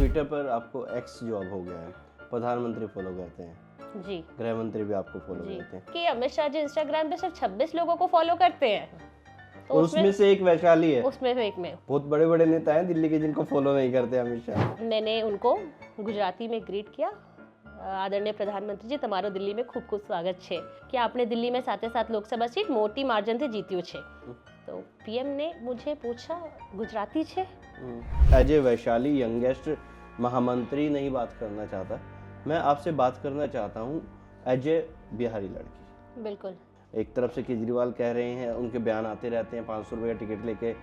Twitter पर आपको x जो अब हो गया है, प्रधानमंत्री फॉलो करते हैं जी गृह मंत्री भी आपको फॉलो जी करते हैं कि अमित शाह जी इंस्टाग्राम पे सिर्फ 26 लोगों को फॉलो करते हैं, तो और उसमें से एक वैशाली है। उसमें से एक में बहुत बड़े बड़े नेता हैं दिल्ली के जिनको फॉलो नहीं करते अमित शाह। मैंने उनको गुजराती में ग्रीट किया, आदरणीय प्रधानमंत्री जी તમારો દિલ્હી में खूब खूब स्वागत છે कि आपने दिल्ली में साथ साथ लोकसभा सीट मोटी मार्जिन से जीत्યું છે। तो पीएम ने मुझे पूछा गुजराती छे। एज ए वैशाली यंगेस्ट महामंत्री नहीं बात करना चाहता, मैं आपसे बात करना चाहता हूँ एज ए बिहारी लड़की। बिल्कुल। एक तरफ से केजरीवाल कह रहे हैं, उनके बयान आते रहते हैं, 500 रुपये का टिकट लेके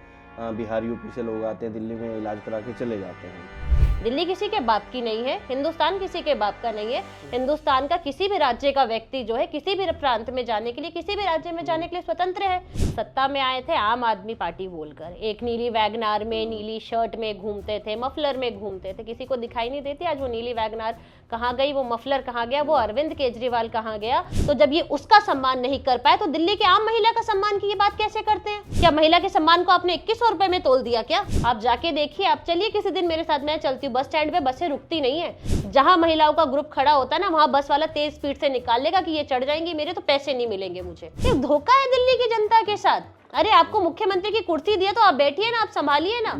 बिहार यूपी से लोग आते हैं, दिल्ली में इलाज करा के चले जाते हैं। दिल्ली किसी के बाप की नहीं है, हिंदुस्तान किसी के बाप का नहीं है। हिंदुस्तान का किसी भी राज्य का व्यक्ति जो है किसी भी प्रांत में जाने के लिए, किसी भी राज्य में जाने के लिए स्वतंत्र है। सत्ता में आए थे आम आदमी पार्टी बोलकर, एक नीली वैगनार में, नीली शर्ट में घूमते थे, मफलर में घूमते थे, किसी को दिखाई नहीं देती आज वो नीली वैगनार कहाँ गई, वो मफलर कहाँ गया, वो अरविंद केजरीवाल कहाँ गया। तो जब ये उसका सम्मान नहीं कर पाए तो दिल्ली के आम महिला का सम्मान की ये बात कैसे करते हैं? क्या महिला के सम्मान को आपने 2100 रुपए में तोल दिया क्या? आप जाके देखिए, आप चलिए किसी दिन मेरे साथ, मैं चलती हूँ बस स्टैंड पे, बसें रुकती नहीं है, जहां महिलाओं का ग्रुप खड़ा होता है ना वहां बस वाला तेज स्पीड से निकाल लेगा कि ये चढ़ जाएंगी मेरे तो पैसे नहीं मिलेंगे मुझे। ये धोखा है दिल्ली की जनता के साथ। अरे आपको मुख्यमंत्री की कुर्सी दी है तो आप बैठिए ना, आप संभालिए ना।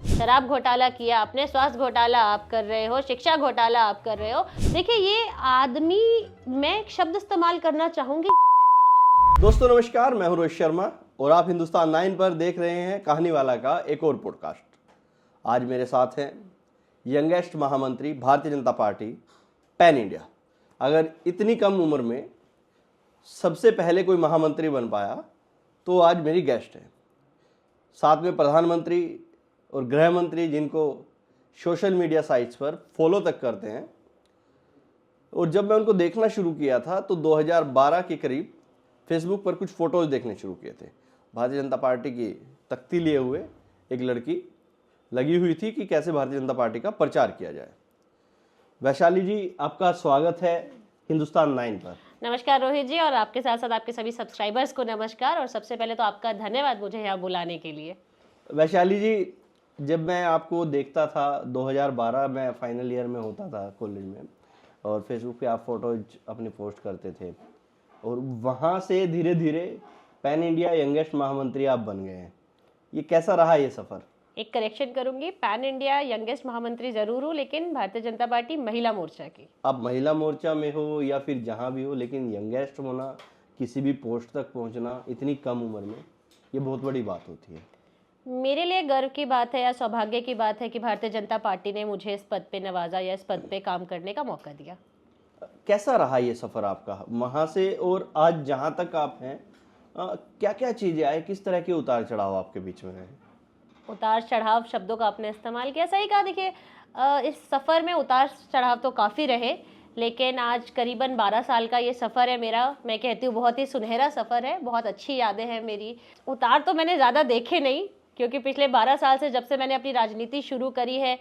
शराब घोटाला किया आपने, स्वास्थ्य घोटाला आप कर रहे हो, शिक्षा घोटाला आप कर रहे हो। देखिए ये आदमी, मैं एक शब्द इस्तेमाल करना चाहूंगी। दोस्तों नमस्कार, मैं हूं रोहित शर्मा और आप हिंदुस्तान 9 पर देख रहे हैं कहानी वाला का एक और पॉडकास्ट। आज मेरे साथ हैं यंगेस्ट महामंत्री Bharatiya Janata party pan India. अगर इतनी कम उम्र में सबसे पहले कोई महामंत्री बन पाया तो आज मेरी गेस्ट है। साथ में प्रधानमंत्री और गृह मंत्री जिनको सोशल मीडिया साइट्स पर फॉलो तक करते हैं। और जब मैं उनको देखना शुरू किया था तो 2012 के करीब फेसबुक पर कुछ फ़ोटोज़ देखने शुरू किए थे। भारतीय जनता पार्टी की तख्ती लिए हुए एक लड़की लगी हुई थी कि कैसे भारतीय जनता पार्टी का प्रचार किया जाए। वैशाली जी, आपका स्वागत है हिंदुस्तान 9 पर। नमस्कार रोहित जी, और आपके साथ साथ आपके सभी सब्सक्राइबर्स को नमस्कार। और सबसे पहले तो आपका धन्यवाद मुझे यहाँ बुलाने के लिए। वैशाली जी, जब मैं आपको देखता था 2012 में फाइनल ईयर में होता था कॉलेज में, और फेसबुक पे आप फोटोज अपनी पोस्ट करते थे, और वहाँ से धीरे धीरे पैन इंडिया यंगेस्ट महामंत्री आप बन गए हैं। ये कैसा रहा ये सफ़र? एक करेक्शन करूंगी, पैन इंडिया यंगेस्ट महामंत्री जरूर हूँ, लेकिन भारतीय जनता पार्टी महिला मोर्चा की। आप महिला मोर्चा में हो या फिर जहाँ भी हो, लेकिन यंगेस्ट होना, किसी भी पोस्ट तक पहुँचना इतनी कम उम्र में, ये बहुत बड़ी बात होती है। मेरे लिए गर्व की बात है या सौभाग्य की बात है कि भारतीय जनता पार्टी ने मुझे इस पद पे नवाजा या इस पद पे काम करने का मौका दिया। कैसा रहा ये सफ़र आपका वहाँ से और आज जहाँ तक आप हैं? क्या क्या चीज़ें आए, किस तरह के उतार चढ़ाव आपके बीच में रहे? उतार चढ़ाव शब्दों का आपने इस्तेमाल किया, सही कहा। देखिए इस सफ़र में उतार चढ़ाव तो काफ़ी रहे, लेकिन आज करीबन 12 साल का ये सफ़र है मेरा। मैं कहती हूँ बहुत ही सुनहरा सफ़र है, बहुत अच्छी यादें हैं मेरी। उतार तो मैंने ज़्यादा देखे नहीं, क्योंकि पिछले 12 साल से जब से मैंने अपनी राजनीति शुरू करी है,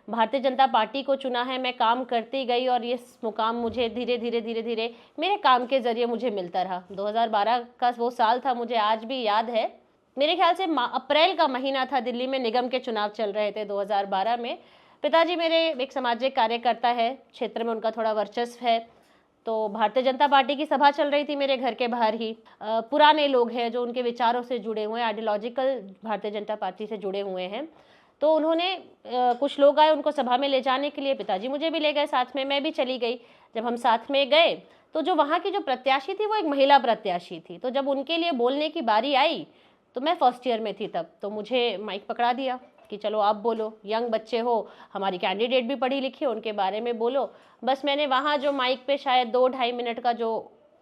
भारतीय जनता पार्टी को चुना है, मैं काम करती गई और ये मुकाम मुझे धीरे धीरे मेरे काम के ज़रिए मुझे मिलता रहा। 2012 का वो साल था, मुझे आज भी याद है। मेरे ख्याल से अप्रैल का महीना था, दिल्ली में निगम के चुनाव चल रहे थे 2012 में। पिताजी मेरे एक सामाजिक कार्यकर्ता है, क्षेत्र में उनका थोड़ा वर्चस्व है, तो भारतीय जनता पार्टी की सभा चल रही थी मेरे घर के बाहर ही। पुराने लोग हैं जो उनके विचारों से जुड़े हुए हैं, आइडियोलॉजिकल भारतीय जनता पार्टी से जुड़े हुए हैं। तो उन्होंने कुछ लोग आए, उनको सभा में ले जाने के लिए पिताजी मुझे भी ले गए साथ में, मैं भी चली गई। जब हम साथ में गए तो जो वहाँ की जो प्रत्याशी थी वो एक महिला प्रत्याशी थी। तो जब उनके लिए बोलने की बारी आई तो मैं फर्स्ट ईयर में थी तब, तो मुझे माइक पकड़ा दिया कि चलो आप बोलो, यंग बच्चे हो, हमारी कैंडिडेट भी पढ़ी लिखी है, उनके बारे में बोलो। बस मैंने वहाँ जो माइक पे शायद 2-2.5 मिनट का जो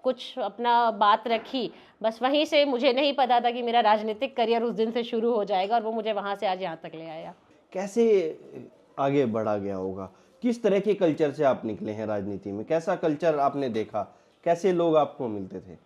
कुछ अपना बात रखी, बस वहीं से मुझे नहीं पता था कि मेरा राजनीतिक करियर उस दिन से शुरू हो जाएगा, और वो मुझे वहाँ से आज यहाँ तक ले आया। कैसे आगे बढ़ा गया होगा? किस तरह के कल्चर से आप निकले हैं राजनीति में? कैसा कल्चर आपने देखा? कैसे लोग आपको मिलते थे?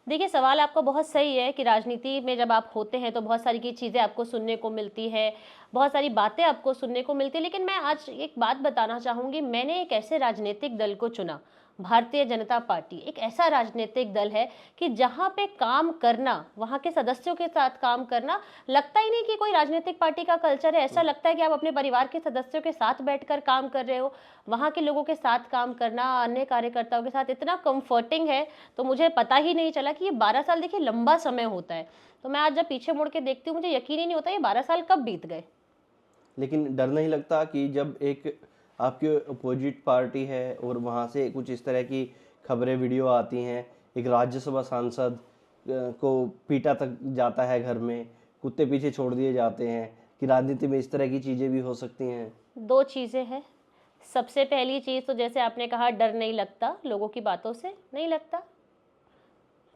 देखिए सवाल आपका बहुत सही है कि राजनीति में जब आप होते हैं तो बहुत सारी की चीज़ें आपको सुनने को मिलती है, बहुत सारी बातें आपको सुनने को मिलती है। लेकिन मैं आज एक बात बताना चाहूँगी, मैंने एक ऐसे राजनीतिक दल को चुना, भारतीय जनता पार्टी एक ऐसा राजनीतिक दल है कि जहां पे काम करना, वहां के सदस्यों के साथ काम करना, लगता ही नहीं कि कोई राजनीतिक पार्टी का कल्चर है। ऐसा लगता है कि आप अपने परिवार के सदस्यों के साथ बैठकर काम कर रहे हो। वहां के लोगों के साथ काम करना, अन्य कार्यकर्ताओं के साथ इतना कंफर्टिंग है, तो मुझे पता ही नहीं चला कि ये 12 साल देखिए लंबा समय होता है। तो मैं आज जब पीछे मुड़ के देखती हूँ, मुझे यकीन ही नहीं होता ये 12 साल कब बीत गए। लेकिन डर नहीं लगता कि जब एक आपकी अपोजिट पार्टी है और वहाँ से कुछ इस तरह की खबरें वीडियो आती हैं, एक राज्यसभा सांसद को पीटा तक जाता है, घर में कुत्ते पीछे छोड़ दिए जाते हैं, कि राजनीति में इस तरह की चीज़ें भी हो सकती हैं? दो चीज़ें हैं। सबसे पहली चीज़ तो जैसे आपने कहा, डर नहीं लगता, लोगों की बातों से नहीं लगता।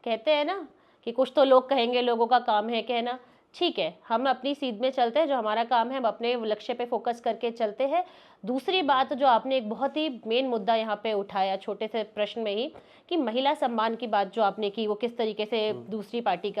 कहते हैं ना कि कुछ तो लोग कहेंगे, लोगों का काम है कहना। ठीक है, हम अपनी सीध में चलते हैं, जो हमारा काम है हम अपने लक्ष्य पे फोकस करके चलते हैं। दूसरी बात जो आपने एक बहुत ही मेन मुद्दा यहाँ पे उठाया छोटे से प्रश्न में ही, कि महिला सम्मान की बात जो आपने की, वो किस तरीके से दूसरी पार्टी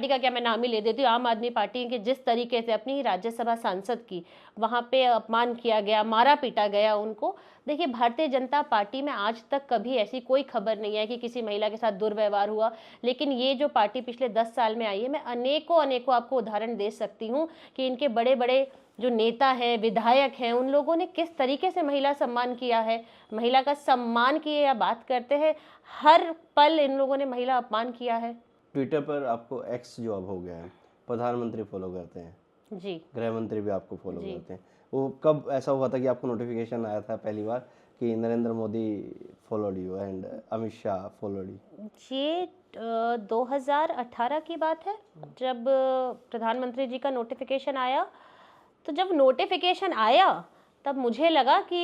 का क्या मैं नाम ही ले देती हूँ, आम आदमी पार्टी के जिस तरीके से अपनी राज्यसभा सांसद की वहाँ पे अपमान किया गया, मारा पीटा गया उनको। देखिए, भारतीय जनता पार्टी में आज तक कभी ऐसी कोई खबर नहीं है कि किसी महिला के साथ दुर्व्यवहार हुआ। लेकिन ये जो पार्टी पिछले 10 साल में आई है, मैं अनेकों आपको उदाहरण दे सकती हूँ कि इनके बड़े बड़े जो नेता हैं, विधायक हैं, उन लोगों ने किस तरीके से महिला सम्मान किया है। महिला का सम्मान की या बात करते हैं, हर पल इन लोगों ने महिला अपमान किया है। ट्विटर पर आपको एक्स जो अब हो गया है, प्रधानमंत्री फॉलो करते हैं जी, गृह मंत्री भी आपको फॉलो जी। करते हैं। वो कब ऐसा हुआ था कि आपको नोटिफिकेशन आया था पहली बार कि Narendra Modi followed you and Amit Shah followed you? ये 2018 की बात है, जब प्रधानमंत्री जी का नोटिफिकेशन आया। तो जब नोटिफिकेशन आया तब मुझे लगा कि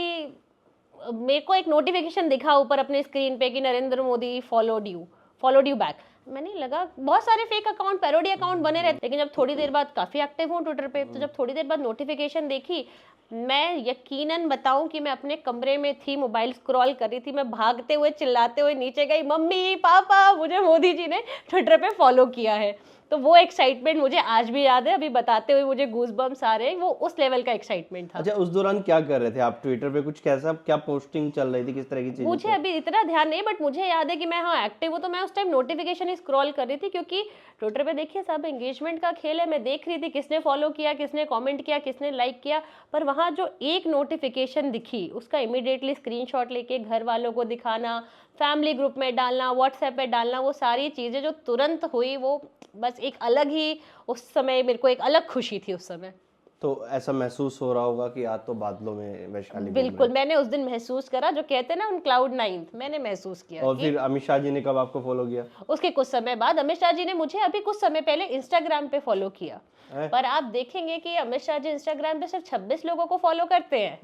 मेरे को एक नोटिफिकेशन दिखा ऊपर अपने स्क्रीन पे कि Narendra Modi followed you back. मैंने लगा बहुत सारे फेक अकाउंट, पैरोडी अकाउंट बने रहते, लेकिन जब थोड़ी देर बाद, काफ़ी एक्टिव हूँ ट्विटर पे, तो जब थोड़ी देर बाद नोटिफिकेशन देखी, मैं यकीनन बताऊं कि मैं अपने कमरे में थी, मोबाइल स्क्रॉल कर रही थी, मैं भागते हुए चिल्लाते हुए नीचे गई, मम्मी पापा मुझे मोदी जी ने ट्विटर पे फॉलो किया है। तो वो एक्साइटमेंट मुझे आज भी याद है, अभी बताते हुए मुझे गूज बम्स आ रहे हैं, वो उस लेवल का एक्साइटमेंट था। अच्छा, उस दौरान क्या कर रहे थे आप ट्विटर पे? कुछ कैसा, क्या पोस्टिंग चल रही थी, किस तरह की चीजें मुझे अभी इतना ध्यान नहीं, बट मुझे याद है कि मैं हाँ एक्टिव हूँ, तो मैं उस टाइम नोटिफिकेशन ही स्क्रॉल कर रही थी, क्योंकि ट्विटर पे देखिए सब एंगेजमेंट का खेल है। मैं देख रही थी किसने फॉलो किया, किसने कमेंट किया, किसने लाइक किया, पर वहाँ जो एक नोटिफिकेशन दिखी उसका इमीडिएटली स्क्रीनशॉट लेके घर वालों को दिखाना, फैमिली ग्रुप में डालना, व्हाट्सएप पे डालना, वो सारी चीज़ें जो तुरंत हुई, वो बस एक अलग ही, उस समय मेरे को एक अलग खुशी थी उस समय। तो ऐसा महसूस हो रहा होगा कि आज तो बादलों में वैशाली घूम बिल्कुल, रहे। मैंने उस दिन महसूस करा, जो कहते हैं ना उन क्लाउड नाइन, मैंने महसूस किया। और कि फिर अमित शाह जी ने कब आपको फॉलो किया? उसके कुछ समय बाद अमित शाह जी ने मुझे अभी कुछ समय पहले इंस्टाग्राम पे फॉलो किया। पर आप देखेंगे कि अमित शाह जी इंस्टाग्राम पे सिर्फ 26 लोगों को फॉलो करते हैं,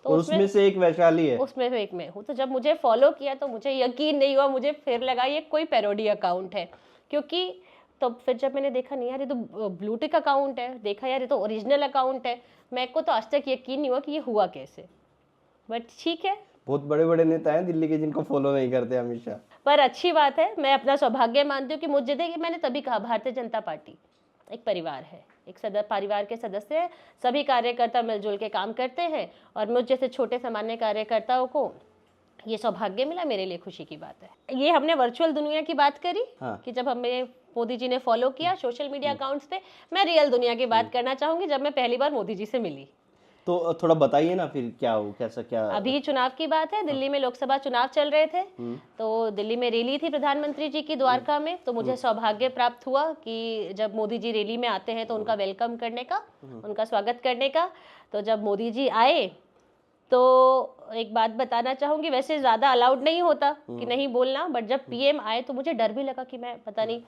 तो और उसमें से एक वैशाली है। उसमें से एक मैं हूँ। तो जब मुझे फॉलो किया तो मुझे यकीन नहीं हुआ, मुझे फिर लगा ये कोई पैरोडी अकाउंट है, क्योंकि तो फिर जब मैंने देखा नहीं यार ये तो ब्लूटिक अकाउंट है, देखा यार ये तो ओरिजिनल अकाउंट है, मेरे को तो आज तक यकीन नहीं हुआ कि ये हुआ कैसे। बट ठीक है, बहुत बड़े बड़े नेता हैं दिल्ली के जिनको फॉलो नहीं करते अमित शाह। पर अच्छी बात है, मैं अपना सौभाग्य मानती हूँ कि मुझे देखिए, मैंने तभी कहा भारतीय जनता पार्टी एक परिवार है, एक परिवार के सदस्य है, सभी कार्यकर्ता मिलजुल के काम करते हैं, और मुझ जैसे छोटे सामान्य कार्यकर्ताओं को ये सौभाग्य मिला, मेरे लिए खुशी की बात है। ये हमने वर्चुअल दुनिया की बात करी। हाँ। कि जब हमें मोदी जी ने फॉलो किया सोशल मीडिया अकाउंट्स पे, मैं रियल दुनिया की बात करना चाहूंगी, जब मैं पहली बार मोदी जी से मिली। तो थोड़ा बताइए ना, फिर क्या हो, कैसा क्या? अभी चुनाव की बात है, दिल्ली में लोकसभा चुनाव चल रहे थे, तो दिल्ली में रैली थी प्रधानमंत्री जी की द्वारका में। तो मुझे सौभाग्य प्राप्त हुआ कि जब मोदी जी रैली में आते हैं तो उनका वेलकम करने का, उनका स्वागत करने का। तो जब मोदी जी आए तो एक बात बताना चाहूंगी, वैसे ज़्यादा अलाउड नहीं होता कि नहीं बोलना, बट जब पीएम आए तो मुझे डर भी लगा कि मैं पता नहीं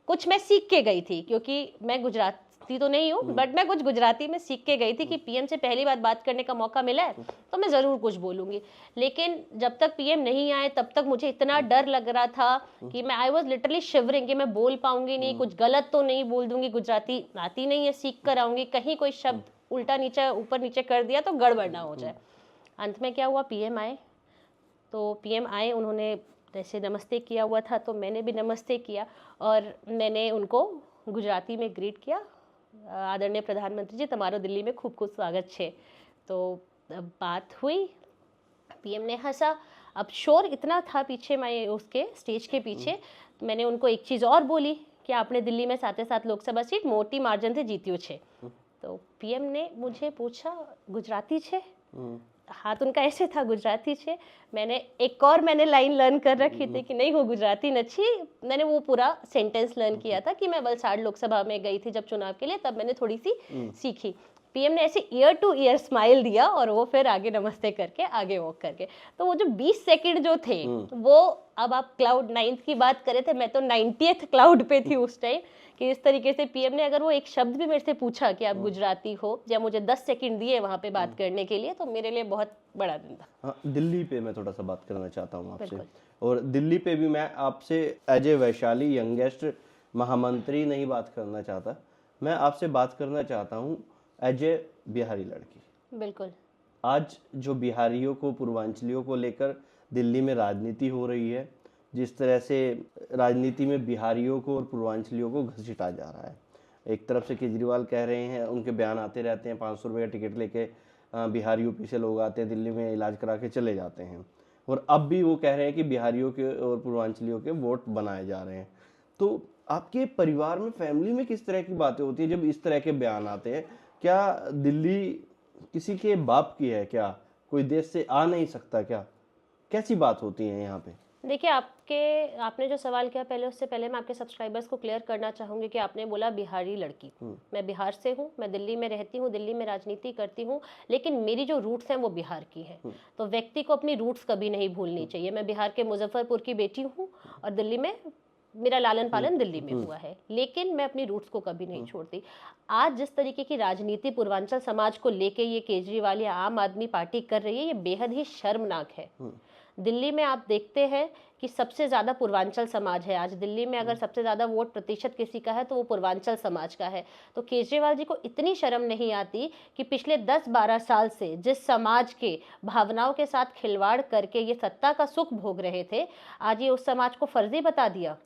कुछ मैं सीख के गई थी, क्योंकि मैं गुजराती तो नहीं हूँ, बट मैं कुछ गुजराती में सीख के गई थी कि पीएम से पहली बात करने का मौका मिला है तो मैं ज़रूर कुछ बोलूँगी। लेकिन जब तक पीएम नहीं आए तब तक मुझे इतना डर लग रहा था कि मैं आई वॉज लिटरली शिवरिंग कि मैं बोल पाऊंगी नहीं, कुछ गलत तो नहीं बोल दूंगी, गुजराती आती नहीं है, सीख कर आऊँगी, कहीं कोई शब्द उल्टा नीचे ऊपर नीचे कर दिया तो गड़बड़ ना हो जाए। अंत में क्या हुआ, पीएम आए, तो पीएम आए, उन्होंने जैसे नमस्ते किया हुआ था तो मैंने भी नमस्ते किया, और मैंने उनको गुजराती में ग्रीट किया, आदरणीय प्रधानमंत्री जी तमारो दिल्ली में खूब खूब स्वागत छे। तो बात हुई, पीएम ने हंसा, अब शोर इतना था पीछे, मैं उसके स्टेज के पीछे, तो मैंने उनको एक चीज़ और बोली कि आपने दिल्ली में 7 लोकसभा सीट मोटी मार्जिन से जीती छे। तो पीएम ने मुझे पूछा गुजराती छे, हाथ उनका ऐसे था गुजराती छे। मैंने लाइन लर्न कर रखी थी कि नहीं, वो गुजराती नछी। मैंने वो पूरा सेंटेंस लर्न किया था कि मैं वलसाड़ लोकसभा में गई थी जब चुनाव के लिए, तब मैंने थोड़ी सी सीखी। पीएम ने ऐसे ईयर टू ईयर स्माइल दिया और वो फिर आगे नमस्ते करके आगे वॉक करके। तो वो जो 20 सेकंड जो थे वो, अब आप क्लाउड 9 की बात करे थे, मैं तो 90th क्लाउड पे थी उस टाइम, कि इस तरीके से पीएम ने अगर वो एक शब्द भी मेरे से पूछा कि आप गुजराती हो, या मुझे 10 सेकंड दिए वहां पे बात करने के लिए, तो मेरे लिए बहुत बड़ा दिन था। हाँ, दिल्ली पे मैं थोड़ा सा बात करना चाहता हूँ आपसे, और दिल्ली पे भी मैं आपसे एज ए वैशाली यंगेस्ट महामंत्री नहीं बात करना चाहता, मैं आपसे बात करना चाहता हूँ एज ए बिहारी लड़की। बिल्कुल। आज जो बिहारियों को, पूर्वांचलियों को लेकर दिल्ली में राजनीति हो रही है, जिस तरह से राजनीति में बिहारियों को और पूर्वांचलियों को घसीटा जा रहा है। एक तरफ से केजरीवाल कह रहे हैं, उनके बयान आते रहते हैं, 500 रुपये का टिकट लेके बिहार यूपी से लोग आते हैं, दिल्ली में इलाज करा के चले जाते हैं, और अब भी वो कह रहे हैं कि बिहारियों के और पूर्वांचलियों के वोट बनाए जा रहे हैं। तो आपके परिवार में, फैमिली में किस तरह की बातें होती है जब इस तरह के बयान आते हैं? क्या दिल्ली किसी के बाप की है क्या? कोई देश से आ नहीं सकता क्या? कैसी बात होती है यहाँ पे? देखिए, आपने जो सवाल किया पहले, उससे पहले मैं आपके सब्सक्राइबर्स को क्लियर करना चाहूंगी कि आपने बोला बिहारी लड़की। मैं बिहार से हूँ, मैं दिल्ली में रहती हूँ, दिल्ली में राजनीति करती हूँ, लेकिन मेरी जो रूट्स हैं वो बिहार की हैं। तो व्यक्ति को अपनी रूट्स कभी नहीं भूलनी चाहिए। मैं बिहार के मुजफ्फरपुर की बेटी हूँ और दिल्ली में मेरा लालन पालन दिल्ली में हुआ है, लेकिन मैं अपनी रूट्स को कभी नहीं छोड़ती। आज जिस तरीके की राजनीति पूर्वांचल समाज को लेके ये केजरीवाल या आम आदमी पार्टी कर रही है, ये बेहद ही शर्मनाक है। दिल्ली में आप देखते हैं कि सबसे ज़्यादा पूर्वांचल समाज है। आज दिल्ली में अगर सबसे ज़्यादा वोट प्रतिशत किसी का है तो वो पूर्वांचल समाज का है। तो केजरीवाल जी को इतनी शर्म नहीं आती कि पिछले 10-12 साल से जिस समाज के भावनाओं के साथ खिलवाड़ करके ये सत्ता का सुख भोग रहे थे, आज ये उस समाज को फर्जी बता दिया।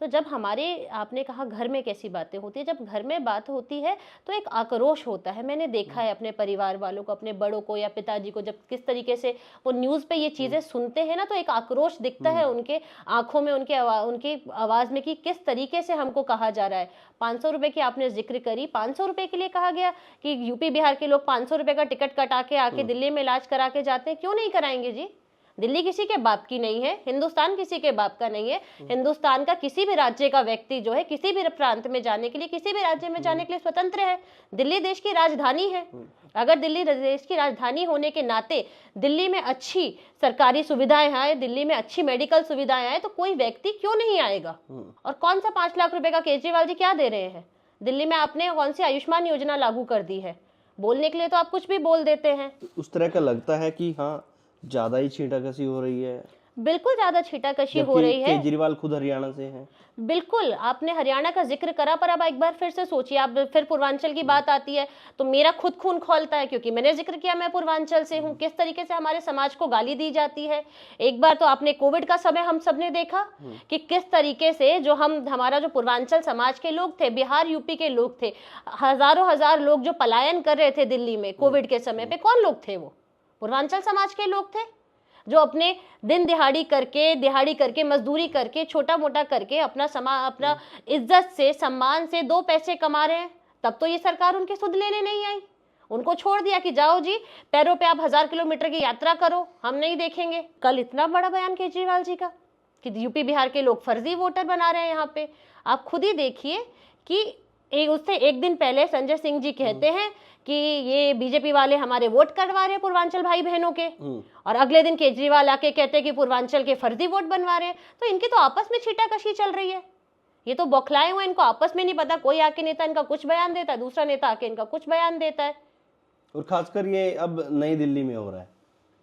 तो जब हमारे, आपने कहा घर में कैसी बातें होती है, जब घर में बात होती है तो एक आक्रोश होता है। मैंने देखा है अपने परिवार वालों को, अपने बड़ों को या पिताजी को, जब किस तरीके से वो न्यूज़ पे ये चीज़ें सुनते हैं ना, तो एक आक्रोश दिखता है उनके आंखों में, उनकी आवाज में, कि किस तरीके से हमको कहा जा रहा है। 500 रुपए की आपने जिक्र करी, 500 रुपए के लिए कहा गया कि यूपी बिहार के लोग 500 रुपए का टिकट कटा के आके दिल्ली में इलाज करा के जाते हैं। क्यों नहीं कराएंगे जी? दिल्ली किसी के बाप की नहीं है, हिंदुस्तान किसी के बाप का नहीं है। हिंदुस्तान का किसी भी राज्य का व्यक्ति जो है, किसी भी प्रांत में जाने के लिए, किसी भी राज्य में जाने के लिए स्वतंत्र है। दिल्ली देश की राजधानी है। अगर दिल्ली देश की राजधानी होने के नाते दिल्ली में अच्छी सरकारी सुविधाएं आए, दिल्ली में अच्छी मेडिकल सुविधाएं आए, तो कोई व्यक्ति क्यों नहीं आएगा? और कौन सा 5 लाख रुपए का केजरीवाल जी क्या दे रहे हैं? दिल्ली में आपने कौन सी आयुष्मान योजना लागू कर दी है? बोलने के लिए तो आप कुछ भी बोल देते हैं। उस तरह का लगता है कि हाँ, ज्यादा ही छींटाकशी हो रही है। बिल्कुल ज्यादा छींटाकशी हो रही है। केजरीवाल खुद हरियाणा से हैं। बिल्कुल, आपने हरियाणा का जिक्र करा, पर अब एक बार फिर से सोचिए, आप फिर पूर्वांचल की बात आती है तो मेरा खुद खून खौलता है, क्योंकि मैंने जिक्र किया मैं पूर्वांचल से हूँ। किस तरीके से हमारे समाज को गाली दी जाती है। एक बार तो आपने कोविड का समय हम सबने देखा कि किस तरीके से जो हमारा जो पूर्वांचल समाज के लोग थे, बिहार यूपी के लोग थे, हजारों हजार लोग जो पलायन कर रहे थे दिल्ली में कोविड के समय पे, कौन लोग थे? वो पूर्वांचल समाज के लोग थे, जो अपने दिन दिहाड़ी करके मजदूरी करके, छोटा मोटा करके अपना इज्जत से, सम्मान से 2 पैसे कमा रहे हैं। तब तो ये सरकार उनके सुध लेने नहीं आई, उनको छोड़ दिया कि जाओ जी, पैरों पे आप 1000 किलोमीटर की यात्रा करो, हम नहीं देखेंगे। कल इतना बड़ा बयान केजरीवाल जी का कि यूपी बिहार के लोग फर्जी वोटर बना रहे हैं यहाँ पे। आप खुद ही देखिए कि उससे एक दिन पहले संजय सिंह जी कहते हैं कि ये बीजेपी वाले हमारे वोट करवा रहे हैं पूर्वांचल भाई बहनों के, और अगले दिन केजरीवाल आके कहते हैं कि पूर्वांचल के फर्जी वोट बनवा रहे हैं। तो इनकी तो आपस में छींटाकशी चल रही है। ये तो बौखलाए हुए, इनको आपस में नहीं पता। कोई आके नेता इनका कुछ बयान देता है, दूसरा नेता आके इनका कुछ बयान देता है। और खासकर ये अब नई दिल्ली में हो रहा है।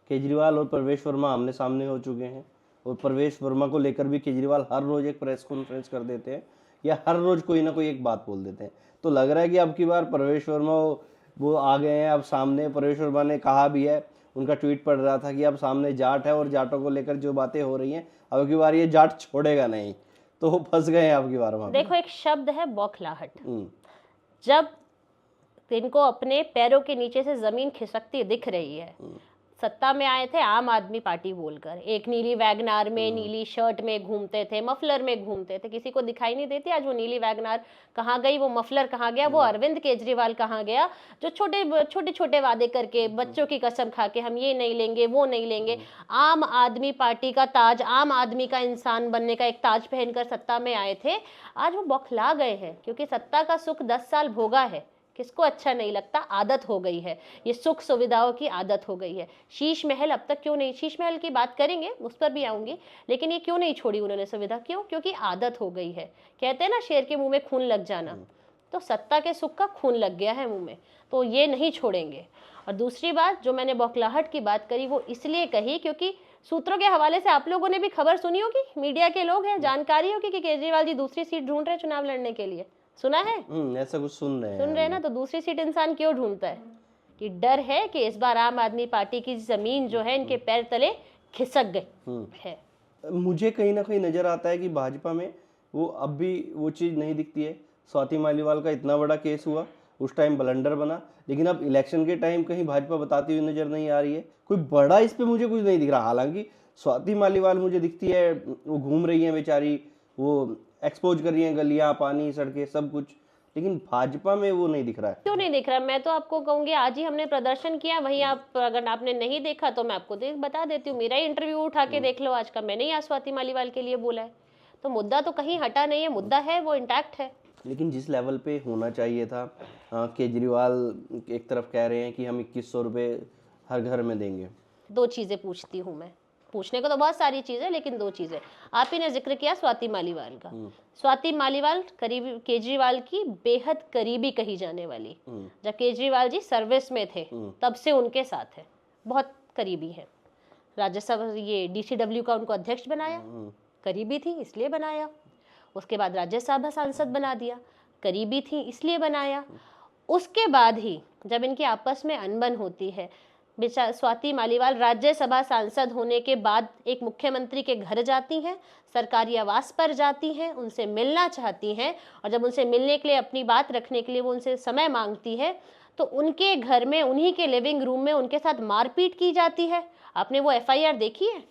केजरीवाल और प्रवेश वर्मा आमने सामने हो चुके हैं, और प्रवेश वर्मा को लेकर भी केजरीवाल हर रोज एक प्रेस कॉन्फ्रेंस कर देते हैं, या हर रोज कोई ना कोई एक बात बोल देते हैं। तो लग रहा है कि अब की बार प्रवेश वर्मा वो आ गए हैं अब सामने। प्रवेश वर्मा ने कहा भी है, उनका ट्वीट पढ़ रहा था कि अब सामने जाट है, और जाटों को लेकर जो बातें हो रही हैं, अब की बार ये जाट छोड़ेगा नहीं। तो वो फंस गए हैं अब की बार वहां। देखो, एक शब्द है बौखलाहट। जब इनको अपने पैरों के नीचे से जमीन खिसकती दिख रही है, सत्ता में आए थे आम आदमी पार्टी बोलकर, एक नीली वैगनार में, नीली शर्ट में घूमते थे, मफलर में घूमते थे, किसी को दिखाई नहीं देती आज वो नीली वैगनार कहाँ गई, वो मफलर कहाँ गया, वो अरविंद केजरीवाल कहाँ गया, जो छोटे छोटे वादे करके बच्चों की कसम खा के हम ये नहीं लेंगे वो नहीं लेंगे, आम आदमी पार्टी का ताज, आम आदमी का इंसान बनने का एक ताज पहनकर सत्ता में आए थे, आज वो बौखला गए हैं क्योंकि सत्ता का सुख 10 साल भोगा है। किसको अच्छा नहीं लगता, आदत हो गई है, ये सुख सुविधाओं की आदत हो गई है। शीश महल अब तक क्यों नहीं, शीश महल की बात करेंगे उस पर भी आऊंगी, लेकिन ये क्यों नहीं छोड़ी उन्होंने सुविधा, क्यों? क्योंकि आदत हो गई है। कहते हैं ना शेर के मुंह में खून लग जाना, तो सत्ता के सुख का खून लग गया है मुंह में, तो ये नहीं छोड़ेंगे। और दूसरी बात जो मैंने बौखलाहट की बात करी वो इसलिए कही क्योंकि सूत्रों के हवाले से आप लोगों ने भी खबर सुनी होगी, मीडिया के लोग हैं, जानकारी होगी कि केजरीवाल जी दूसरी सीट ढूंढ रहे हैं चुनाव लड़ने के लिए, सुना है? ऐसा कुछ सुन रहे हैं ना। तो दूसरी सीट इंसान क्यों ढूंढता है? कि डर है कि इस बार आम आदमी पार्टी की जमीन जो है इनके पैर तले खिसक गई है। मुझे कहीं ना कहीं नजर आता है कि भाजपा में वो अब भी वो चीज़ नहीं दिखती है। स्वाति मालीवाल का इतना बड़ा केस हुआ, उस टाइम ब्लंडर बना, लेकिन अब इलेक्शन के टाइम कहीं भाजपा बताती हुई नजर नहीं आ रही है। कोई बड़ा इस पे मुझे कुछ नहीं दिख रहा। हालांकि स्वाति मालीवाल मुझे दिखती है, वो घूम रही है बेचारी, वो एक्सपोज कर रही है गलियां, पानी, सड़कें, सब कुछ, लेकिन भाजपा में वो नहीं दिख रहा है। क्यों नहीं दिख रहा? मैं तो आपको कहूंगी आज ही हमने प्रदर्शन किया, वहीं आप अगर आपने नहीं देखा तो मैं आपको बता देती हूँ, मेरा ही इंटरव्यू उठा के देख लो आज का, मैंने ही आज स्वाति मालीवाल के लिए बोला है। तो मुद्दा तो कहीं हटा नहीं है, मुद्दा है वो इंटैक्ट है। लेकिन जिस लेवल पे होना चाहिए था, केजरीवाल एक तरफ कह रहे हैं कि हम 2100 रुपये हर घर में देंगे। दो चीजें पूछती हूँ मैं, पूछने को तो बहुत सारी चीजें, लेकिन दो चीजें। आप ही ने जिक्र किया स्वाति मालीवाल का। स्वाति मालीवाल करीबी केजरीवाल की बेहद करीबी कही जाने वाली, जब केजरीवाल जी सर्विस में थे तब से उनके साथ है, बहुत करीबी है। राज्यसभा ये डीसीडब्ल्यू का उनको अध्यक्ष बनाया, करीबी थी इसलिए बनाया। उसके बाद राज्यसभा सांसद बना दिया, करीबी थी इसलिए बनाया। उसके बाद ही जब इनकी आपस में अनबन होती है, स्वाति मालीवाल राज्यसभा सांसद होने के बाद एक मुख्यमंत्री के घर जाती हैं, सरकारी आवास पर जाती हैं, उनसे मिलना चाहती हैं, और जब उनसे मिलने के लिए अपनी बात रखने के लिए वो उनसे समय मांगती है तो उनके घर में उन्हीं के लिविंग रूम में उनके साथ मारपीट की जाती है। आपने वो एफआईआर देखी है,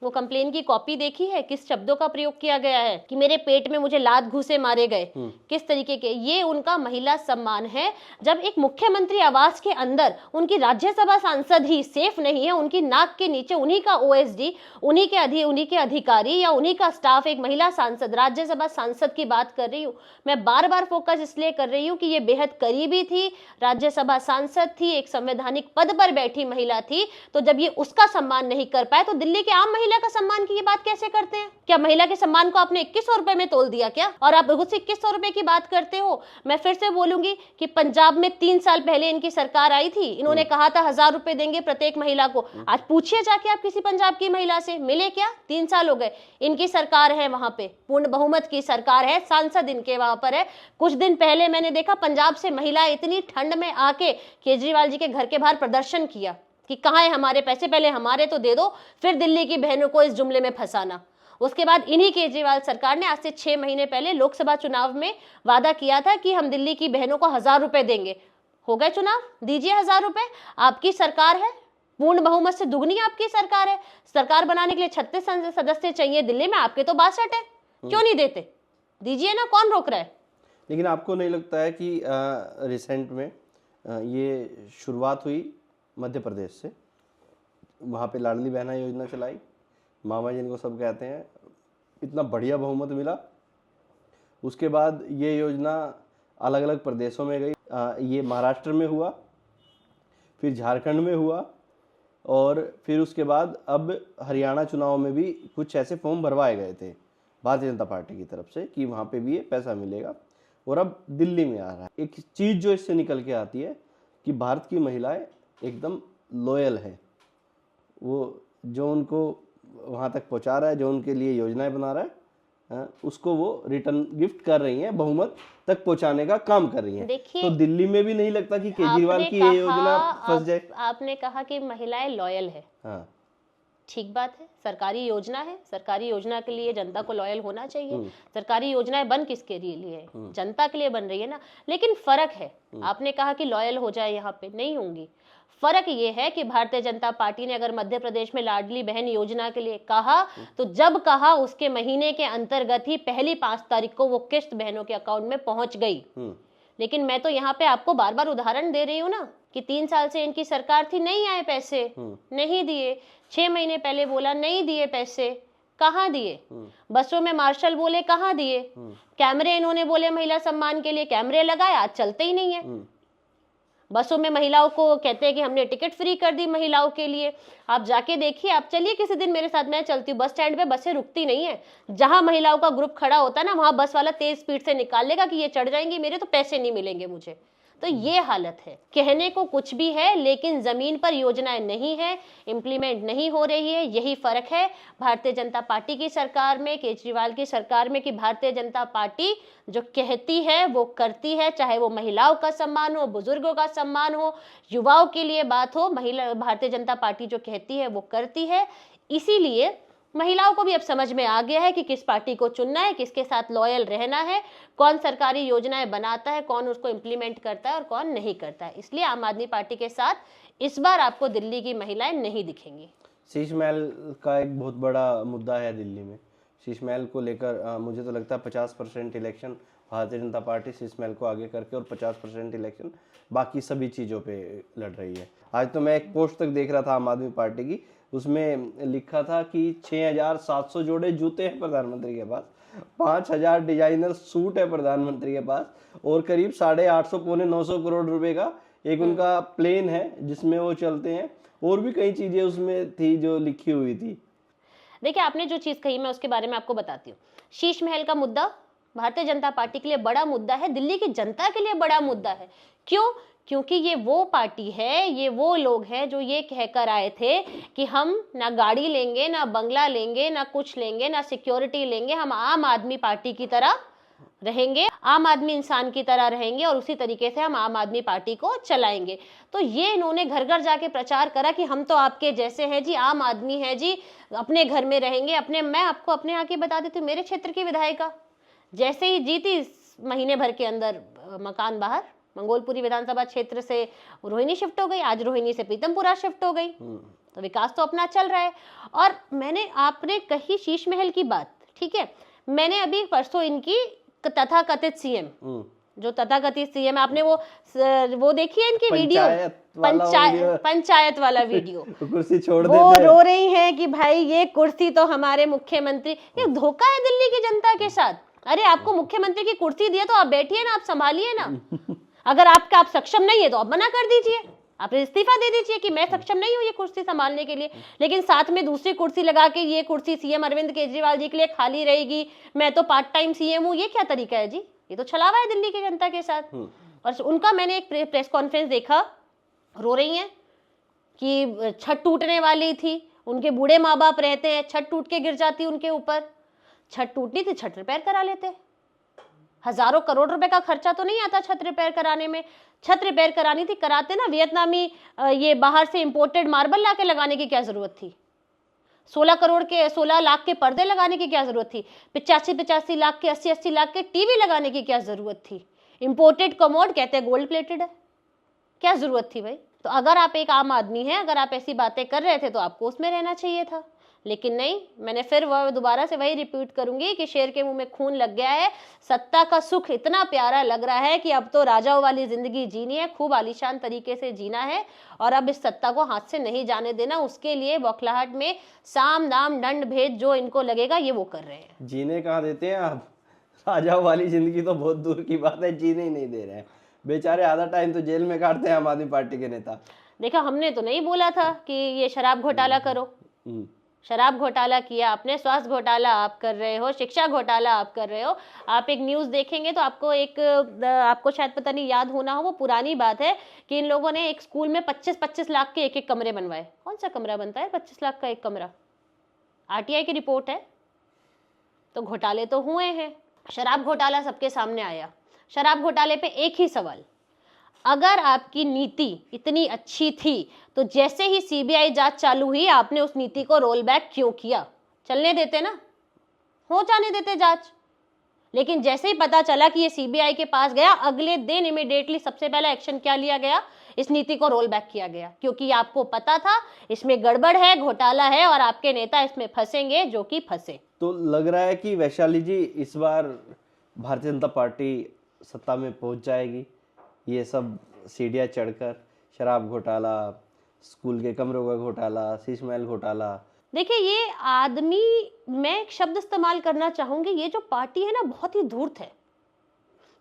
वो कंप्लेन की कॉपी देखी है? किस शब्दों का प्रयोग किया गया है कि मेरे पेट में मुझे लात घूसे मारे गए, किस तरीके के। ये उनका महिला सम्मान है जब एक मुख्यमंत्री आवास के अंदर उनकी राज्यसभा सांसद ही सेफ नहीं है, उनकी नाक के नीचे उन्हीं का ओएसडी, उन्हीं के अधिकारी या उन्हीं का स्टाफ, एक महिला सांसद, राज्यसभा सांसद की बात कर रही हूँ मैं, बार बार फोकस इसलिए कर रही हूँ कि ये बेहद करीबी थी, राज्यसभा सांसद थी, एक संवैधानिक पद पर बैठी महिला थी। तो जब ये उसका सम्मान नहीं कर पाए तो दिल्ली के आम महिला का सम्मान की ये बात कैसे करते हैं? क्या महिला के सम्मान को आपने 2100 रुपए में तोल दिया क्या? और आप उस 2100 रुपए की बात करते हो। मैं फिर से बोलूंगी कि पंजाब में 3 साल पहले इनकी सरकार आई थी, इन्होंने कहा था 1000 रुपए देंगे प्रत्येक महिला को। आज पूछिए जाके आप किसी पंजाब की महिला से, मिले क्या? 3 साल हो गए, इनकी सरकार है, वहां पे पूर्ण बहुमत की सरकार है, सांसद इनके वहां पर है। कुछ दिन पहले मैंने देखा पंजाब से महिलाएं इतनी ठंड में आके केजरीवाल जी के घर के बाहर प्रदर्शन किया कि कहाँ है हमारे पैसे, पहले हमारे तो दे दो, फिर दिल्ली की बहनों को इस जुमले में फंसाना। उसके बाद इन्हीं केजरीवाल सरकार ने आज से 6 महीने पहले लोकसभा चुनाव में वादा किया था कि हम दिल्ली की बहनों को 1000 रुपए देंगे। हो गए चुनाव, दीजिए 1000 रुपए। आपकी सरकार है, पूर्ण बहुमत से दुगनी आपकी सरकार है। सरकार बनाने के लिए 36 सदस्य चाहिए दिल्ली में, आपके तो 62 है। क्यों नहीं देते? दीजिए ना, कौन रोक रहा है? लेकिन आपको नहीं लगता है कि रिसेंट में ये शुरुआत हुई मध्य प्रदेश से, वहाँ पे लाडली बहना योजना चलाई, मामा जिनको सब कहते हैं, इतना बढ़िया बहुमत मिला। उसके बाद ये योजना अलग अलग प्रदेशों में गई, ये महाराष्ट्र में हुआ, फिर झारखंड में हुआ, और फिर उसके बाद अब हरियाणा चुनाव में भी कुछ ऐसे फॉर्म भरवाए गए थे भारतीय जनता पार्टी की तरफ से कि वहाँ पे भी ये पैसा मिलेगा, और अब दिल्ली में आ रहा है। एक चीज़ जो इससे निकल के आती है कि भारत की महिलाएं एकदम लॉयल है, वो जो उनको वहाँ तक पहुँचा रहा है, जो उनके लिए योजनाएं बना रहा है, उसको वो रिटर्न गिफ्ट कर रही हैं, बहुमत तक पहुँचाने का काम कर रही हैं। तो दिल्ली में भी नहीं लगता कि केजरीवाल की ये योजना फंस जाए। आपने कहा कि महिलाएं लॉयल है, हाँ ठीक बात है, सरकारी योजना है, सरकारी योजना के लिए जनता को लॉयल होना चाहिए। सरकारी योजनाएं बन किसके लिए है? जनता के लिए बन रही है ना। लेकिन फर्क है, आपने कहा कि लॉयल हो जाए, यहाँ पे नहीं होंगी। फर्क ये है कि भारतीय जनता पार्टी ने अगर मध्य प्रदेश में लाडली बहन योजना के लिए कहा तो जब कहा उसके महीने के अंतर्गत ही पहली 5 तारीख को वो किस्त बहनों के अकाउंट में पहुंच गई। लेकिन मैं तो यहाँ पे आपको बार बार उदाहरण दे रही हूँ ना कि 3 साल से इनकी सरकार थी, नहीं आए पैसे, नहीं दिए। 6 महीने पहले बोला नहीं दिए पैसे, कहाँ दिए? बसों में मार्शल बोले, कहाँ दिए? कैमरे इन्होंने बोले महिला सम्मान के लिए, कैमरे लगाए, आज चलते ही नहीं है। बसों में महिलाओं को कहते हैं कि हमने टिकट फ्री कर दी महिलाओं के लिए। आप जाके देखिए, आप चलिए किसी दिन मेरे साथ, मैं चलती हूँ बस स्टैंड पे, बसें रुकती नहीं है। जहां महिलाओं का ग्रुप खड़ा होता है ना, वहां बस वाला तेज स्पीड से निकाल लेगा कि ये चढ़ जाएंगी मेरे, तो पैसे नहीं मिलेंगे मुझे। तो ये हालत है। कहने को कुछ भी है लेकिन जमीन पर योजनाएं नहीं है, इम्प्लीमेंट नहीं हो रही है। यही फर्क है भारतीय जनता पार्टी की सरकार में, केजरीवाल की सरकार में, कि भारतीय जनता पार्टी जो कहती है वो करती है। चाहे वो महिलाओं का सम्मान हो, बुजुर्गों का सम्मान हो, युवाओं के लिए बात हो, भारतीय जनता पार्टी जो कहती है वो करती है। इसीलिए महिलाओं को भी अब समझ में आ गया है कि किस पार्टी को चुनना है, किसके साथ लॉयल रहना है, कौन सरकारी योजनाएं बनाता है, कौन उसको इम्प्लीमेंट करता है और कौन नहीं करता है। इसलिए आम आदमी पार्टी के साथ इस बार आपको दिल्ली की महिलाएं नहीं दिखेंगी। शीश महल का एक बहुत बड़ा मुद्दा है दिल्ली में। शीश महल को लेकर मुझे तो लगता है 50% इलेक्शन भारतीय जनता पार्टी शीश महल को आगे करके और 50% इलेक्शन बाकी सभी चीज़ों पे लड़ रही है। आज तो मैं एक पोस्ट तक देख रहा था आम आदमी पार्टी की, उसमें लिखा था कि 6,700 जोड़े जूते हैं प्रधानमंत्री के पास, 5,000 डिजाइनर सूट है प्रधानमंत्री के पास, और करीब 850 पौने 900 करोड़ रुपए का एक उनका प्लेन है जिसमें वो चलते हैं, और भी कई चीजें उसमें थी जो लिखी हुई थी। देखिए, आपने जो चीज कही मैं उसके बारे में आपको बताती हूँ। शीश महल का मुद्दा भारतीय जनता पार्टी के लिए बड़ा मुद्दा है, दिल्ली की जनता के लिए बड़ा मुद्दा है। क्यों? क्योंकि ये वो पार्टी है, ये वो लोग हैं जो ये कहकर आए थे कि हम ना गाड़ी लेंगे, ना बंगला लेंगे, ना कुछ लेंगे, ना सिक्योरिटी लेंगे, हम आम आदमी पार्टी की तरह रहेंगे, आम आदमी इंसान की तरह रहेंगे और उसी तरीके से हम आम आदमी पार्टी को चलाएंगे। तो ये इन्होंने घर घर जाके प्रचार करा कि हम तो आपके जैसे हैं जी, आम आदमी है जी, अपने घर में रहेंगे। अपने, मैं आपको अपने यहाँ की बता देती हूँ, मेरे क्षेत्र की विधायिका जैसे ही जीती, महीने भर के अंदर मकान बाहर, मंगोलपुरी विधानसभा क्षेत्र से रोहिणी शिफ्ट हो गई, आज रोहिणी से प्रीतमपुरा शिफ्ट हो गई। तो विकास तो अपना चल रहा है। और मैंने, आपने कही शीश महल की बात, ठीक है, मैंने अभी परसों इनकी तथाकथित सीएम, जो तथाकथित सीएम, आपने वो देखी है इनकी वीडियो, पंचायत वाला वीडियो कुर्सी छोड़ वो रो रही हैं कि भाई ये कुर्सी तो हमारे मुख्यमंत्री, ये धोखा है दिल्ली की जनता के साथ। अरे आपको मुख्यमंत्री की कुर्सी दी है तो आप बैठिए ना, आप संभालिए ना। अगर आप सक्षम नहीं है तो आप मना कर दीजिए, आप इस्तीफा दे दीजिए कि मैं सक्षम नहीं हूँ ये कुर्सी संभालने के लिए। लेकिन साथ में दूसरी कुर्सी लगा के ये कुर्सी सीएम अरविंद केजरीवाल जी के लिए खाली रहेगी, मैं तो पार्ट टाइम सीएम हूँ, ये क्या तरीका है जी? ये तो छलावा है दिल्ली की जनता के साथ। और उनका मैंने एक प्रेस कॉन्फ्रेंस देखा, रो रही हैं कि छत टूटने वाली थी, उनके बूढ़े माँ बाप रहते हैं, छत टूट के गिर जाती उनके ऊपर। छत टूटनी थी, छत रिपेयर करा लेते। हजारों करोड़ रुपए का खर्चा तो नहीं आता छत रिपेयर कराने में। छत रिपेयर करानी थी, कराते ना। वियतनामी ये बाहर से इंपोर्टेड मार्बल लाके लगाने की क्या जरूरत थी? 16 लाख के पर्दे लगाने की क्या जरूरत थी? 85 लाख के, 80 लाख के टीवी लगाने की क्या जरूरत थी? इंपोर्टेड कमोड कहते हैं गोल्ड प्लेटेड है, क्या जरूरत थी भाई? तो अगर आप एक आम आदमी हैं, अगर आप ऐसी बातें कर रहे थे तो आपको उसमें रहना चाहिए था। लेकिन नहीं, मैंने फिर वह दोबारा से वही रिपीट करूंगी कि शेर के मुंह में खून लग गया है। सत्ता का सुख इतना प्यारा लग रहा है कि अब तो राजाओं वाली जिंदगी जीनी है, खूब आलीशान तरीके से जीना है और अब इस सत्ता को हाथ से नहीं जाने देना। उसके लिए बौखलाहट में साम दाम दंड भेद जो इनको लगेगा ये वो कर रहे हैं। जीने कहाँ देते हैं आप? राजाओं वाली जिंदगी तो बहुत दूर की बात है, जीने ही नहीं दे रहे हैं बेचारे। आधा टाइम तो जेल में काटते हैं आम आदमी पार्टी के नेता। देखा, हमने तो नहीं बोला था कि ये शराब घोटाला करो। शराब घोटाला किया आपने, स्वास्थ्य घोटाला आप कर रहे हो, शिक्षा घोटाला आप कर रहे हो। आप एक न्यूज़ देखेंगे तो आपको शायद पता नहीं याद होना हो, वो पुरानी बात है कि इन लोगों ने एक स्कूल में 25-25 लाख के एक कमरे बनवाए। कौन सा कमरा बनता है 25 लाख का एक कमरा? आरटीआई की रिपोर्ट है। तो घोटाले तो हुए हैं। शराब घोटाला सबके सामने आया। शराब घोटाले पे एक ही सवाल, अगर आपकी नीति इतनी अच्छी थी तो जैसे ही सीबीआई जांच चालू हुई आपने उस नीति को रोल बैक क्यों किया? चलने देते ना, हो जाने देते जांच। लेकिन जैसे ही पता चला कि ये सीबीआई के पास गया, अगले दिन इमीडिएटली सबसे पहला एक्शन क्या लिया गया? इस नीति को रोल बैक किया गया, क्योंकि आपको पता था इसमें गड़बड़ है, घोटाला है और आपके नेता इसमें फंसेंगे, जो कि फंसे। तो लग रहा है कि वैशाली जी इस बार भारतीय जनता पार्टी सत्ता में पहुंच जाएगी, ये सब सीढ़ियाँ चढ़कर, शराब घोटाला, स्कूल के कमरों का घोटाला, शीश महल घोटाला। देखिए, ये आदमी, मैं एक शब्द इस्तेमाल करना चाहूंगी, ये जो पार्टी है ना बहुत ही धूर्त है।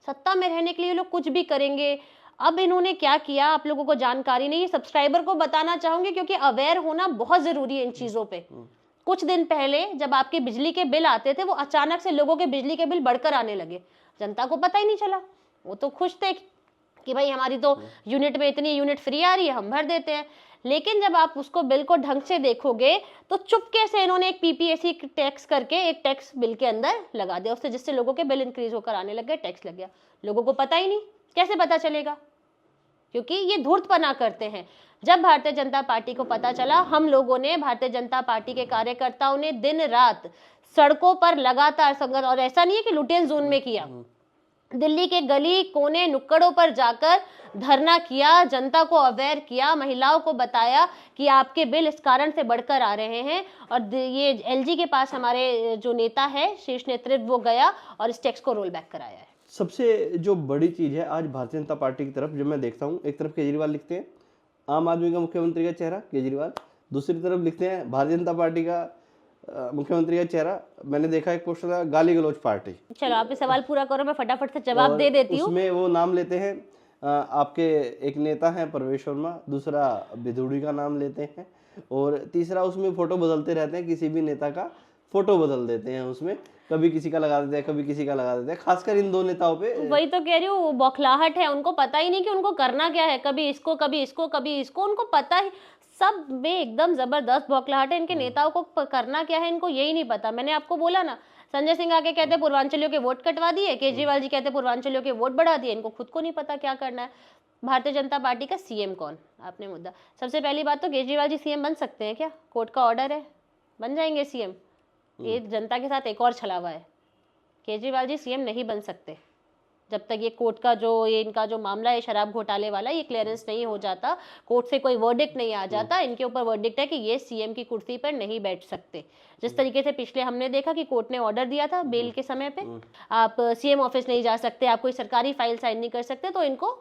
सत्ता में रहने के लिए ये लोग कुछ भी करेंगे। अब इन्होंने क्या किया आप लोगों को जानकारी नहीं, सब्सक्राइबर को बताना चाहूंगी, क्योंकि अवेयर होना बहुत जरूरी है इन चीजों पे। कुछ दिन पहले जब आपके बिजली के बिल आते थे, वो अचानक से लोगों के बिजली के बिल बढ़कर आने लगे, जनता को पता ही नहीं चला। वो तो खुश थे कि भाई हमारी तो यूनिट में इतनी यूनिट फ्री आ रही है, हम भर देते हैं। लेकिन जब आप उसको बिल को ढंग से देखोगे तो चुपके से इन्होंने एक पीपीएसी टैक्स करके एक टैक्स बिल के अंदर लगा दिया उससे, जिससे लोगों के बिल इंक्रीज होकर आने लग गए, टैक्स लग गया। लोगों को पता ही नहीं, कैसे पता चलेगा? क्योंकि ये धूर्तपना करते हैं। जब भारतीय जनता पार्टी को पता चला, हम लोगों ने, भारतीय जनता पार्टी के कार्यकर्ताओं ने दिन रात सड़कों पर लगातार संघर्ष, और ऐसा नहीं है कि लुटेन जोन में किया, दिल्ली के गली कोने नुक्कड़ों पर जाकर धरना किया, जनता को अवेयर किया, महिलाओं को बताया कि आपके बिल इस कारण से बढ़कर आ रहे हैं। और ये एलजी के पास हमारे जो नेता है, शीर्ष नेतृत्व, वो गया और इस टैक्स को रोल बैक कराया है। सबसे जो बड़ी चीज है आज भारतीय जनता पार्टी की तरफ जब मैं देखता हूँ, एक तरफ केजरीवाल लिखते हैं आम आदमी का मुख्यमंत्री का चेहरा केजरीवाल, दूसरी तरफ लिखते हैं भारतीय जनता पार्टी का मुख्यमंत्री का चेहरा, मैंने देखा एक पोस्टर था गाली गलौज पार्टी। चलो आप सवाल पूरा करो, मैं फटाफट से जवाब दे देती हूँ। उसमें वो नाम लेते हैं आपके एक नेता हैं प्रवेश वर्मा, दूसरा बिधूड़ी का नाम लेते हैं, और तीसरा उसमें फोटो बदलते रहते हैं, किसी भी नेता का फोटो बदल देते हैं उसमें, कभी किसी का लगा देते हैं, कभी किसी का लगा देते हैं, खासकर इन दो नेताओं पे। वही तो कह रही हूँ, बौखलाहट है, उनको पता ही नहीं कि उनको करना क्या है, कभी इसको कभी इसको कभी इसको, उनको पता ही, सब में एकदम जबरदस्त बौखलाहट है। इनके नेताओं को करना क्या है इनको यही नहीं पता। मैंने आपको बोला ना, संजय सिंह आके कहते पूर्वांचलियों के वोट कटवा दिए, केजरीवाल जी कहते पूर्वांचलियों के वोट बढ़ा दिए, इनको खुद को नहीं पता क्या करना है। भारतीय जनता पार्टी का सीएम कौन, आपने मुद्दा। सबसे पहली बात तो केजरीवाल जी सीएम बन सकते हैं क्या? कोर्ट का ऑर्डर है, बन जाएंगे सीएम। ये जनता के साथ एक और छलावा है, केजरीवाल जी सीएम नहीं बन सकते जब तक ये कोर्ट का जो ये इनका जो मामला है शराब घोटाले वाला, ये क्लियरेंस नहीं हो जाता, कोर्ट से कोई वर्डिक्ट नहीं आ जाता, इनके ऊपर वर्डिक्ट है कि ये सीएम की कुर्सी पर नहीं बैठ सकते। जिस तरीके से पिछले हमने देखा कि कोर्ट ने ऑर्डर दिया था बेल के समय पे, आप सीएम ऑफिस नहीं जा सकते, आप कोई सरकारी फाइल साइन नहीं कर सकते, तो इनको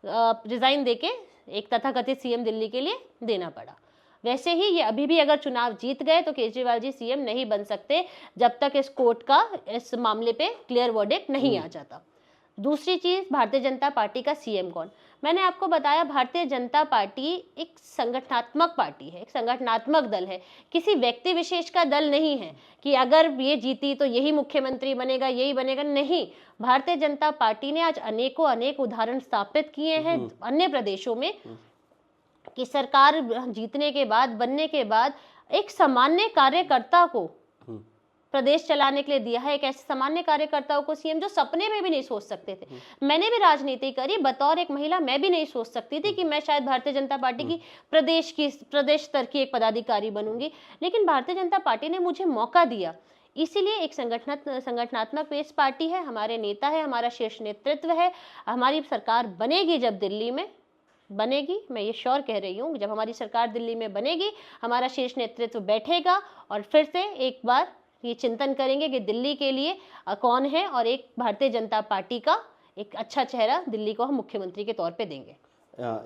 रिजाइन देके एक तथाकथित सीएम दिल्ली के लिए देना पड़ा। वैसे ही ये अभी भी अगर चुनाव जीत गए तो केजरीवाल जी सीएम नहीं बन सकते जब तक इस कोर्ट का इस मामले पे क्लियर वर्डिक्ट नहीं आ जाता। दूसरी चीज, भारतीय जनता पार्टी का सीएम कौन। मैंने आपको बताया भारतीय जनता पार्टी एक संगठनात्मक पार्टी है, एक संगठनात्मक दल है, किसी व्यक्ति विशेष का दल नहीं है कि अगर ये जीती तो यही मुख्यमंत्री बनेगा, यही बनेगा, नहीं। भारतीय जनता पार्टी ने आज अनेक उदाहरण स्थापित किए हैं अन्य प्रदेशों में कि सरकार जीतने के बाद, बनने के बाद एक सामान्य कार्यकर्ता को प्रदेश चलाने के लिए दिया है, एक ऐसे सामान्य कार्यकर्ताओं को सीएम जो सपने में भी नहीं सोच सकते थे। मैंने भी राजनीति करी, बतौर एक महिला मैं भी नहीं सोच सकती थी कि मैं शायद भारतीय जनता पार्टी की प्रदेश स्तर की एक पदाधिकारी बनूंगी, लेकिन भारतीय जनता पार्टी ने मुझे मौका दिया। इसीलिए एक संगठनात्मक बेस पार्टी है, हमारे नेता है, हमारा शीर्ष नेतृत्व है। हमारी सरकार बनेगी, जब दिल्ली में बनेगी, मैं ये श्योर कह रही हूँ, जब हमारी सरकार दिल्ली में बनेगी, हमारा शीर्ष नेतृत्व बैठेगा और फिर से एक बार ये चिंतन करेंगे कि दिल्ली के लिए कौन है, और एक भारतीय जनता पार्टी का एक अच्छा चेहरा दिल्ली को हम मुख्यमंत्री के तौर पे देंगे।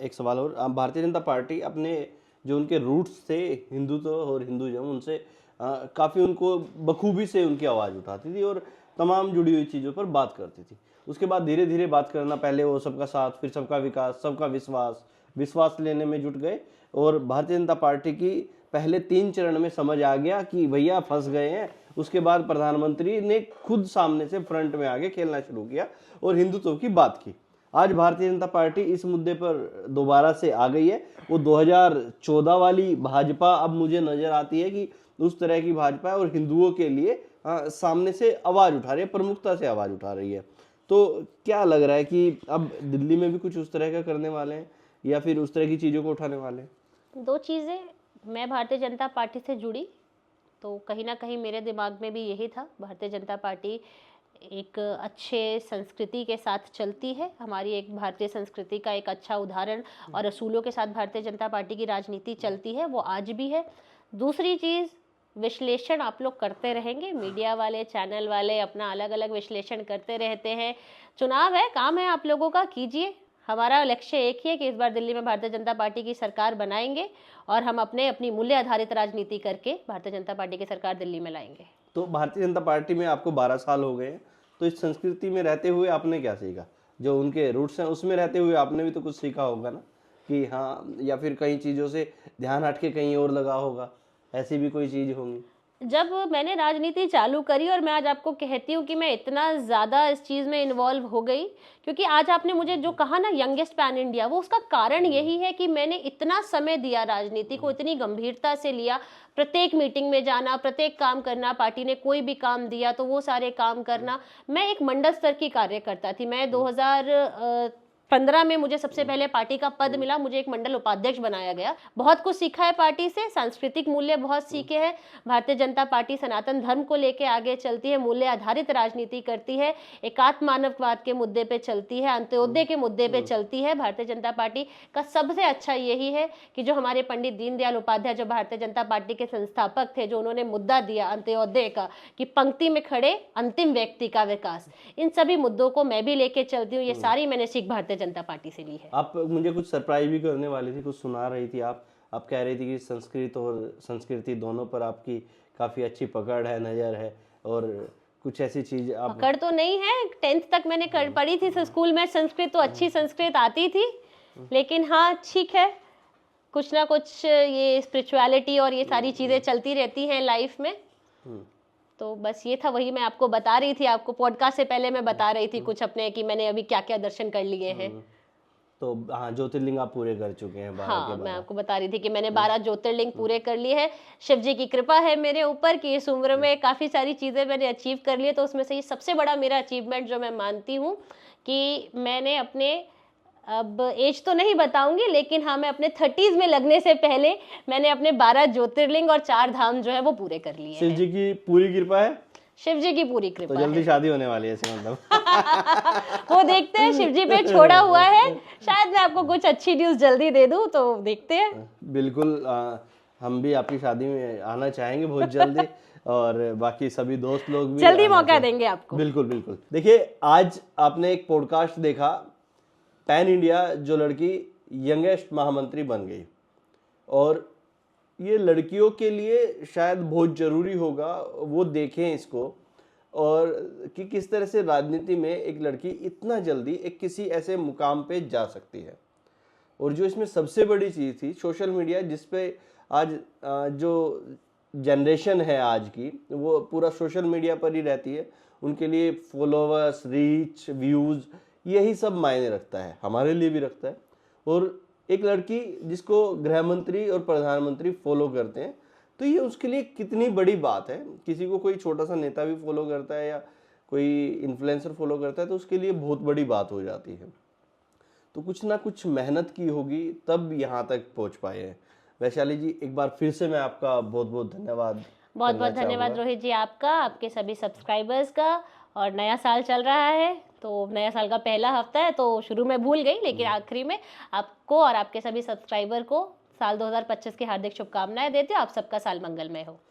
एक सवाल और, भारतीय जनता पार्टी अपने जो उनके रूट्स थे हिंदुत्व और हिंदुइज्म, उनसे काफ़ी उनको बखूबी से उनकी आवाज़ उठाती थी और तमाम जुड़ी हुई चीज़ों पर बात करती थी। उसके बाद धीरे धीरे बात करना, पहले वो सबका साथ, फिर सबका विकास, सबका विश्वास लेने में जुट गए। और भारतीय जनता पार्टी की पहले 3 चरण में समझ आ गया कि भैया फंस गए हैं। उसके बाद प्रधानमंत्री ने खुद सामने से फ्रंट में आके खेलना शुरू किया और हिंदुत्व की बात की। आज भारतीय जनता पार्टी इस मुद्दे पर दोबारा से आ गई है। वो 2014 वाली भाजपा अब मुझे नजर आती है कि उस तरह की भाजपा है और हिंदुओं के लिए सामने से आवाज उठा रही है, प्रमुखता से आवाज उठा रही है। तो क्या लग रहा है कि अब दिल्ली में भी कुछ उस तरह का करने वाले हैं या फिर उस तरह की चीज़ों को उठाने वाले हैं? 2 चीज़ें, मैं भारतीय जनता पार्टी से जुड़ी तो कहीं ना कहीं मेरे दिमाग में भी यही था, भारतीय जनता पार्टी एक अच्छे संस्कृति के साथ चलती है। हमारी एक भारतीय संस्कृति का एक अच्छा उदाहरण और असूलों के साथ भारतीय जनता पार्टी की राजनीति चलती है, वो आज भी है। दूसरी चीज़, विश्लेषण आप लोग करते रहेंगे, मीडिया वाले, चैनल वाले अपना अलग अलग विश्लेषण करते रहते हैं। चुनाव है, काम है आप लोगों का, कीजिए। हमारा लक्ष्य एक ही है कि इस बार दिल्ली में भारतीय जनता पार्टी की सरकार बनाएंगे और हम अपनी मूल्य आधारित राजनीति करके भारतीय जनता पार्टी की सरकार दिल्ली में लाएंगे। तो भारतीय जनता पार्टी में आपको 12 साल हो गए हैं, तो इस संस्कृति में रहते हुए आपने क्या सीखा? जो उनके रूट्स हैं उसमें रहते हुए आपने भी तो कुछ सीखा होगा ना, कि हाँ, या फिर कई चीज़ों से ध्यान हट के कहीं और लगा होगा, ऐसी भी कोई चीज़ होंगी? जब मैंने राजनीति चालू करी और मैं आज आपको कहती हूँ कि मैं इतना ज़्यादा इस चीज़ में इन्वॉल्व हो गई, क्योंकि आज आपने मुझे जो कहा ना यंगेस्ट पैन इंडिया, वो उसका कारण यही है कि मैंने इतना समय दिया राजनीति को, इतनी गंभीरता से लिया, प्रत्येक मीटिंग में जाना, प्रत्येक काम करना, पार्टी ने कोई भी काम दिया तो वो सारे काम करना। मैं एक मंडल स्तर की कार्यकर्ता थी। मैं 2015 में मुझे सबसे पहले पार्टी का पद मिला, मुझे एक मंडल उपाध्यक्ष बनाया गया। बहुत कुछ सीखा है पार्टी से, सांस्कृतिक मूल्य बहुत सीखे हैं। भारतीय जनता पार्टी सनातन धर्म को लेके आगे चलती है, मूल्य आधारित राजनीति करती है, एकात्म मानववाद के मुद्दे पे चलती है, अंत्योदय के मुद्दे पे चलती है। भारतीय जनता पार्टी का सबसे अच्छा यही है कि जो हमारे पंडित दीनदयाल उपाध्याय, जो भारतीय जनता पार्टी के संस्थापक थे, जो उन्होंने मुद्दा दिया अंत्योदय का, कि पंक्ति में खड़े अंतिम व्यक्ति का विकास, इन सभी मुद्दों को मैं भी लेके चलती हूँ। ये सारी मैंने सीख भारतीय जनता पार्टी से ली है। आप मुझे कुछ सरप्राइज भी करने वाली थी, कुछ सुना रही थी आप कह रही थी कि संस्कृत और संस्कृति दोनों पर आपकी काफ़ी अच्छी पकड़ है, नज़र है, और कुछ ऐसी चीज़ आप... पकड़ तो नहीं है, 10th तक मैंने पढ़ी थी स्कूल में संस्कृत, तो अच्छी संस्कृत आती थी, लेकिन हाँ ठीक है, कुछ ना कुछ ये स्पिरिचुअलिटी और ये सारी चीज़ें चलती रहती हैं लाइफ में। तो बस ये था, वही मैं आपको बता रही थी, आपको पॉडकास्ट से पहले मैं बता रही थी कुछ अपने, कि मैंने अभी क्या क्या दर्शन कर लिए हैं। तो हाँ, ज्योतिर्लिंग आप पूरे कर चुके हैं 12 हाँ, के 12। मैं आपको बता रही थी कि मैंने 12 ज्योतिर्लिंग पूरे कर लिए हैं। शिव जी की कृपा है मेरे ऊपर कि इस उम्र में काफ़ी सारी चीज़ें मैंने अचीव कर ली है। तो उसमें से ये सबसे बड़ा मेरा अचीवमेंट जो मैं मानती हूँ कि मैंने अपने, अब एज तो नहीं बताऊंगी, लेकिन हाँ मैं अपने 30s में लगने से पहले मैंने अपने 12 ज्योतिर्लिंग और 4 धाम जो है वो पूरे कर लिए शिव हैं। जी की पूरी कृपा है? शिव जी की पूरी कृपा तो जल्दी शादी होने वाली है इसका मतलब। वो देखते हैं, शिव जी पे छोड़ा हुआ है, शायद मैं आपको कुछ अच्छी न्यूज़ जल्दी दे दूं, तो देखते हैं। बिल्कुल, हम भी आपकी शादी में आना चाहेंगे बहुत जल्दी, और बाकी सभी दोस्त लोग भी जल्दी मौका देंगे आपको। बिल्कुल बिल्कुल। देखिए, आज आपने एक पॉडकास्ट देखा, पैन इंडिया जो लड़की यंगेस्ट महामंत्री बन गई, और ये लड़कियों के लिए शायद बहुत ज़रूरी होगा वो देखें इसको, और कि किस तरह से राजनीति में एक लड़की इतना जल्दी एक किसी ऐसे मुकाम पे जा सकती है। और जो इसमें सबसे बड़ी चीज़ थी, सोशल मीडिया, जिस पे आज जो जनरेशन है आज की, वो पूरा सोशल मीडिया पर ही रहती है। उनके लिए फॉलोअर्स, रीच, व्यूज़, यही सब मायने रखता है, हमारे लिए भी रखता है। और एक लड़की जिसको गृह मंत्री और प्रधानमंत्री फॉलो करते हैं, तो ये उसके लिए कितनी बड़ी बात है। किसी को कोई छोटा सा नेता भी फॉलो करता है या कोई इन्फ्लुएंसर फॉलो करता है, तो उसके लिए बहुत बड़ी बात हो जाती है। तो कुछ ना कुछ मेहनत की होगी, तब यहाँ तक पहुँच पाए हैं। वैशाली जी, एक बार फिर से मैं आपका बहुत बहुत धन्यवाद। बहुत बहुत धन्यवाद रोहित जी आपका, आपके सभी सब्सक्राइबर्स का। और नया साल चल रहा है, तो नया साल का पहला हफ्ता है, तो शुरू में भूल गई, लेकिन आखिरी में आपको और आपके सभी सब्सक्राइबर को साल 2025 की हार्दिक शुभकामनाएं देती हूँ। आप सबका साल मंगलमय हो।